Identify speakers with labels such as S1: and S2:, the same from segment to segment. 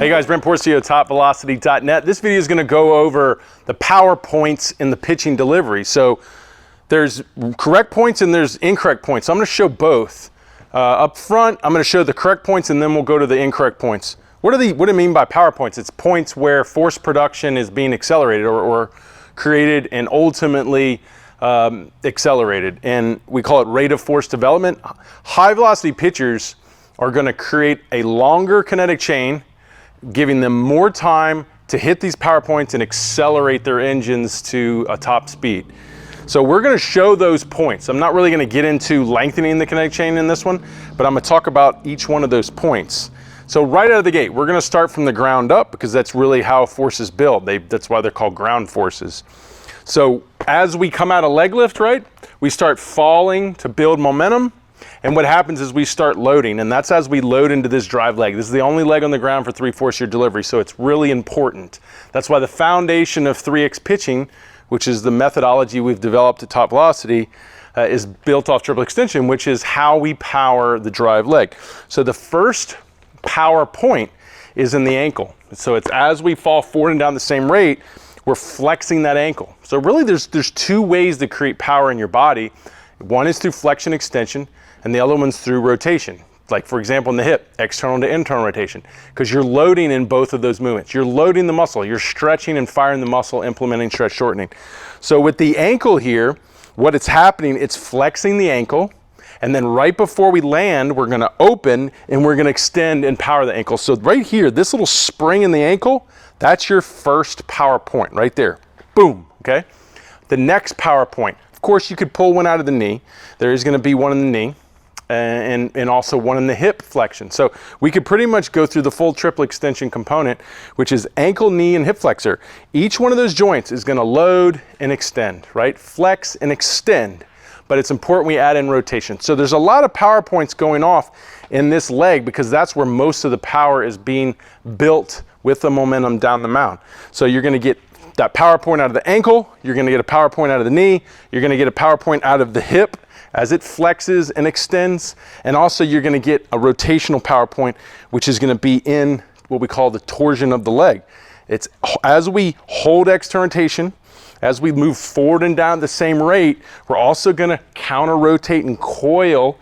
S1: Hey guys, Brent Porcio, TopVelocity.net. This video is going to go over the power points in the pitching delivery. So there's correct points and there's incorrect points. So I'm going to show both. Up front, I'm going to show the correct points and then we'll go to the incorrect points. What do I mean by power points? It's points where force production is being accelerated or created and ultimately accelerated. And we call it rate of force development. High velocity pitchers are going to create a longer kinetic chain, giving them more time to hit these power points and accelerate their engines to a top speed. So we're going to show those points. I'm not really going to get into lengthening the kinetic chain in this one, but I'm going to talk about each one of those points. So right out of the gate, we're going to start from the ground up because that's really how forces build. That's why they're called ground forces. So as we come out of leg lift, right, we start falling to build momentum. And what happens is we start loading, and that's as we load into this drive leg. This is the only leg on the ground for 3/4 year delivery, so it's really important. That's why the foundation of 3X pitching, which is the methodology we've developed at Top Velocity, is built off triple extension, which is how we power the drive leg. So the first power point is in the ankle. So it's as we fall forward and down the same rate, we're flexing that ankle. So really there's two ways to create power in your body. One is through flexion extension, and the other one's through rotation. Like for example in the hip, external to internal rotation, because you're loading in both of those movements. You're loading the muscle, you're stretching and firing the muscle, implementing stretch shortening. So with the ankle here, what it's happening, it's flexing the ankle, and then right before we land, we're gonna open and we're gonna extend and power the ankle. So right here, this little spring in the ankle, that's your first power point right there. Boom, okay? The next power point, of course you could pull one out of the knee. There is gonna be one in the knee. And also one in the hip flexion. So we could pretty much go through the full triple extension component, which is ankle, knee, and hip flexor. Each one of those joints is gonna load and extend, right? Flex and extend, but it's important we add in rotation. So there's a lot of power points going off in this leg because that's where most of the power is being built with the momentum down the mound. So you're gonna get that power point out of the ankle, you're gonna get a power point out of the knee, you're gonna get a power point out of the hip, as it flexes and extends, and also you're going to get a rotational power point, which is going to be in what we call the torsion of the leg. It's as we hold external rotation, as we move forward and down at the same rate, we're also going to counter rotate and coil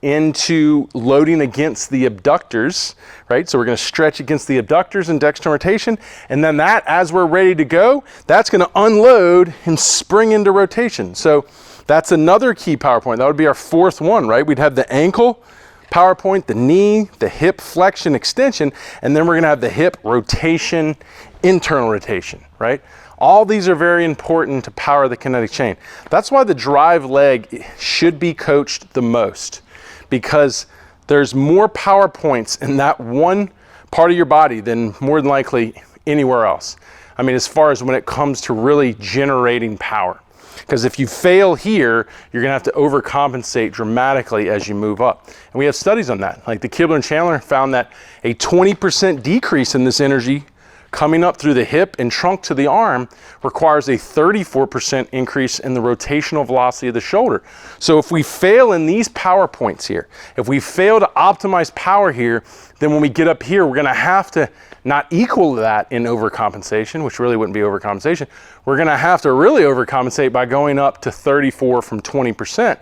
S1: into loading against the abductors, right? So we're going to stretch against the abductors and external rotation, and then that, as we're ready to go, that's going to unload and spring into rotation. So that's another key power point. That would be our fourth one, right? We'd have the ankle power point, the knee, the hip flexion extension, and then we're gonna have the hip rotation, internal rotation, right? All these are very important to power the kinetic chain. That's why the drive leg should be coached the most, because there's more power points in that one part of your body than more than likely anywhere else. I mean, as far as when it comes to really generating power. Because if you fail here, you're gonna have to overcompensate dramatically as you move up. And we have studies on that. Like the Kibler and Chandler found that a 20% decrease in this energy coming up through the hip and trunk to the arm requires a 34% increase in the rotational velocity of the shoulder. So if we fail in these power points here, if we fail to optimize power here, then when we get up here, we're gonna have to not equal that in overcompensation, which really wouldn't be overcompensation. We're gonna have to really overcompensate by going up to 34 from 20%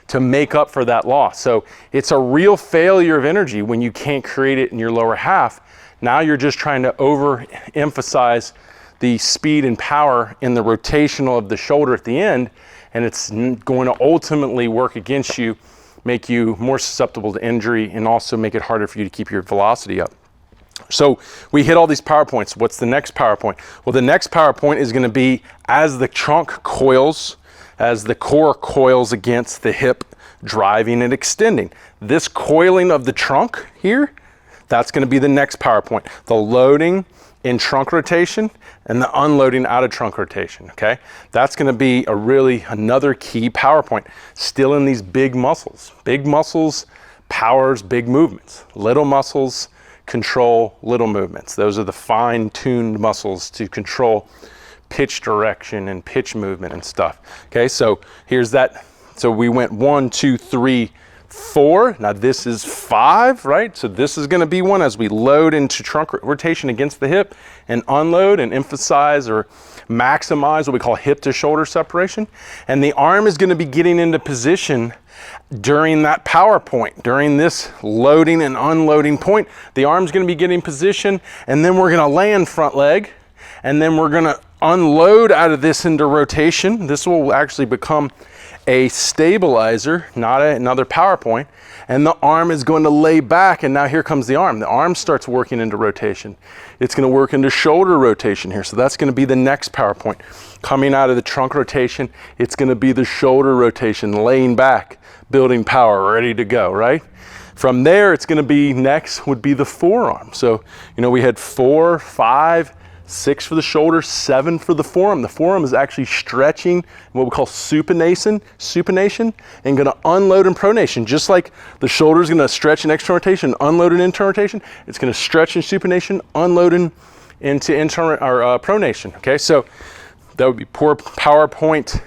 S1: to make up for that loss. So it's a real failure of energy when you can't create it in your lower half. Now you're just trying to overemphasize the speed and power in the rotational of the shoulder at the end, and it's going to ultimately work against you, make you more susceptible to injury, and also make it harder for you to keep your velocity up. So we hit all these power points. What's the next power point? Well, the next power point is going to be as the trunk coils, as the core coils against the hip, driving and extending. This coiling of the trunk here, that's going to be the next power point. The loading in trunk rotation and the unloading out of trunk rotation, okay? That's going to be another key power point. Still in these big muscles. Big muscles powers big movements. Little muscles control little movements. Those are the fine-tuned muscles to control pitch direction and pitch movement and stuff. Okay, so here's that. So we went 1, 2, 3 4. Now this is 5, right? So this is going to be one as we load into trunk rotation against the hip and unload and emphasize or maximize what we call hip to shoulder separation. And the arm is going to be getting into position during that power point, during this loading and unloading point. The arm's going to be getting position, and then we're going to land front leg, and then we're going to unload out of this into rotation. This will actually become a stabilizer, not another power point, and the arm is going to lay back, and now here comes the arm. The arm starts working into rotation. It's going to work into shoulder rotation here, so that's going to be the next power point. Coming out of the trunk rotation, it's going to be the shoulder rotation, laying back, building power, ready to go, right? From there, it's going to be next would be the forearm. So, you know, we had 4, 5, 6 for the shoulder, 7 for the forearm. The forearm is actually stretching what we call supination, and going to unload in pronation. Just like the shoulder is going to stretch in external rotation, unload in internal rotation, it's going to stretch in supination, unload into internal or pronation. Okay, so that would be poor PowerPoint,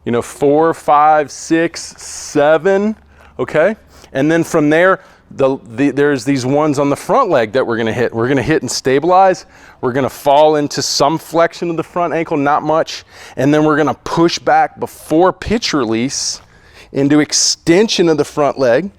S1: you know, 4, 5, 6, 7. Okay, and then from there, there's these ones on the front leg that we're going to hit. We're going to hit and stabilize. We're going to fall into some flexion of the front ankle, not much. And then we're going to push back before pitch release into extension of the front leg.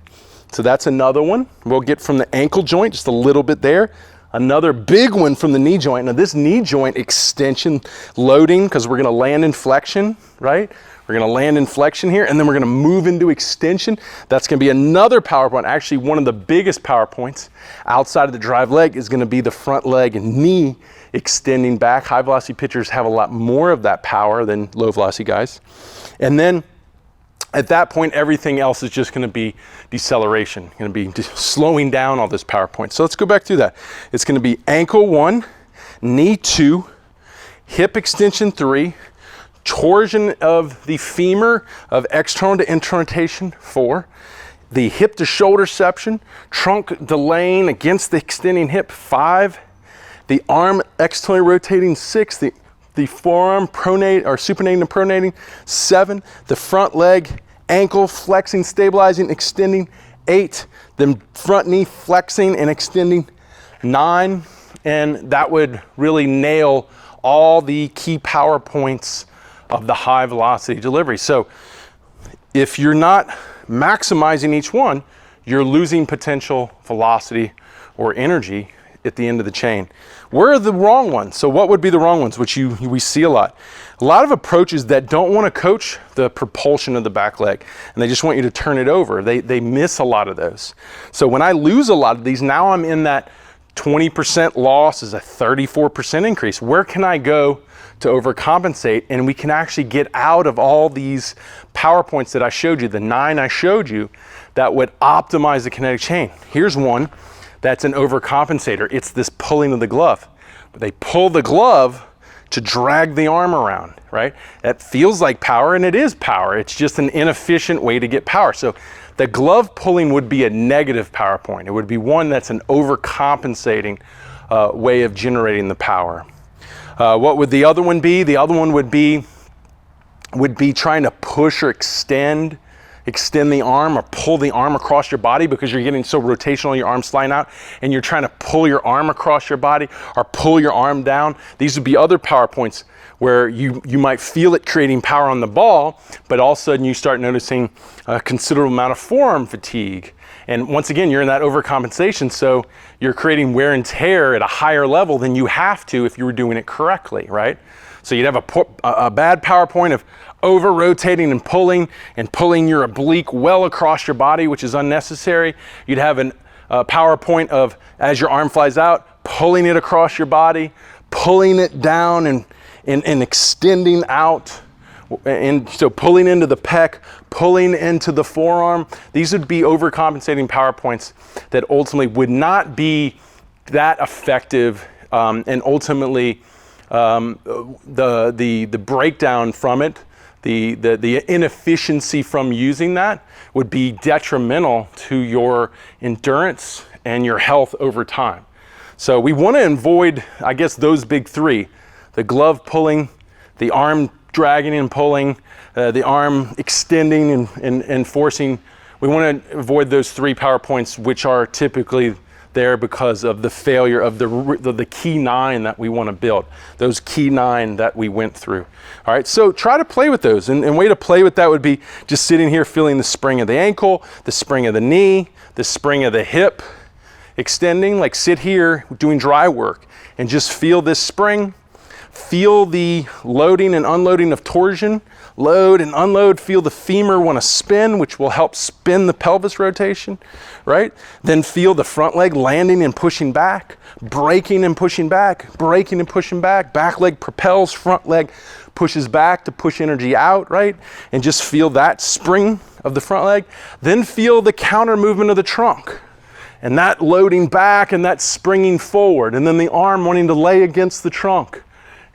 S1: So that's another one. We'll get from the ankle joint, just a little bit there. Another big one from the knee joint. Now this knee joint extension loading, because we're going to land in flexion, right? We're going to land in flexion here, and then we're going to move into extension. That's going to be another power point. Actually, one of the biggest power points outside of the drive leg is going to be the front leg and knee extending back. High velocity pitchers have a lot more of that power than low velocity guys. And then at that point, everything else is just going to be deceleration, going to be just slowing down all this power point. So let's go back through that. It's going to be ankle 1, knee 2, hip extension 3, torsion of the femur of external to internal rotation 4, the hip to shoulder section, trunk delaying against the extending hip 5, the arm externally rotating 6, the forearm pronate or supinating and pronating 7, the front leg ankle flexing, stabilizing, extending 8, the front knee flexing and extending 9, and that would really nail all the key power points of the high velocity delivery. So if you're not maximizing each one, you're losing potential velocity or energy at the end of the chain. Where are the wrong ones? So what would be the wrong ones, which we see a lot? A lot of approaches that don't want to coach the propulsion of the back leg, and they just want you to turn it over. They miss a lot of those. So when I lose a lot of these, now I'm in that 20% loss is a 34% increase. Where can I go to overcompensate? And we can actually get out of all these PowerPoints that I showed you, the 9 I showed you, that would optimize the kinetic chain. Here's one that's an overcompensator. It's this pulling of the glove. But they pull the glove to drag the arm around, right? That feels like power, and it is power. It's just an inefficient way to get power. So the glove pulling would be a negative power point. It would be one that's an overcompensating way of generating the power. What would the other one be? The other one would be trying to push or extend the arm or pull the arm across your body because you're getting so rotational, your arm's sliding out, and you're trying to pull your arm across your body or pull your arm down. These would be other power points where you might feel it creating power on the ball, but all of a sudden you start noticing a considerable amount of forearm fatigue. And once again, you're in that overcompensation, so you're creating wear and tear at a higher level than you have to if you were doing it correctly, right? So you'd have a bad power point of over-rotating and pulling your oblique well across your body, which is unnecessary. You'd have a power point of, as your arm flies out, pulling it across your body, pulling it down and extending out. And so pulling into the pec, pulling into the forearm. These would be overcompensating power points that ultimately would not be that effective, and ultimately the breakdown from it, the inefficiency from using that would be detrimental to your endurance and your health over time. So we want to avoid, I guess, those big 3: the glove pulling, the arm dragging and pulling, the arm extending and forcing We want to avoid those 3 power points, which are typically there because of the failure of the key 9 that we want to build, those key 9 that we went through. All right, so try to play with those, and way to play with that would be just sitting here feeling the spring of the ankle, the spring of the knee, the spring of the hip, extending, like sit here doing dry work and just feel this spring, feel the loading and unloading of torsion, load and unload, feel the femur want to spin, which will help spin the pelvis rotation, right? Then feel the front leg landing and pushing back, braking and pushing back, braking and pushing back, back leg propels, front leg pushes back to push energy out, right? And just feel that spring of the front leg. Then feel the counter movement of the trunk and that loading back and that springing forward. And then the arm wanting to lay against the trunk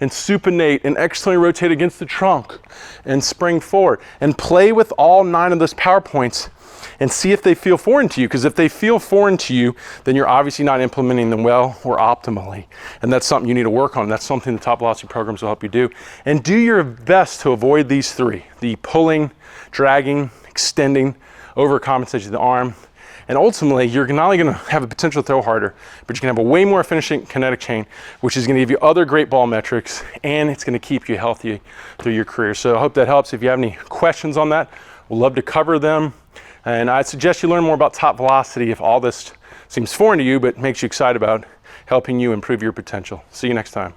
S1: and supinate and externally rotate against the trunk and spring forward. And play with all 9 of those power points and see if they feel foreign to you. Because if they feel foreign to you, then you're obviously not implementing them well or optimally. And that's something you need to work on. That's something the TopVelocity programs will help you do. And do your best to avoid these 3, the pulling, dragging, extending, overcompensation of the arm. And ultimately, you're not only going to have a potential to throw harder, but you can have a way more efficient kinetic chain, which is going to give you other great ball metrics, and it's going to keep you healthy through your career. So I hope that helps. If you have any questions on that, we'd love to cover them. And I'd suggest you learn more about TopVelocity if all this seems foreign to you, but makes you excited about helping you improve your potential. See you next time.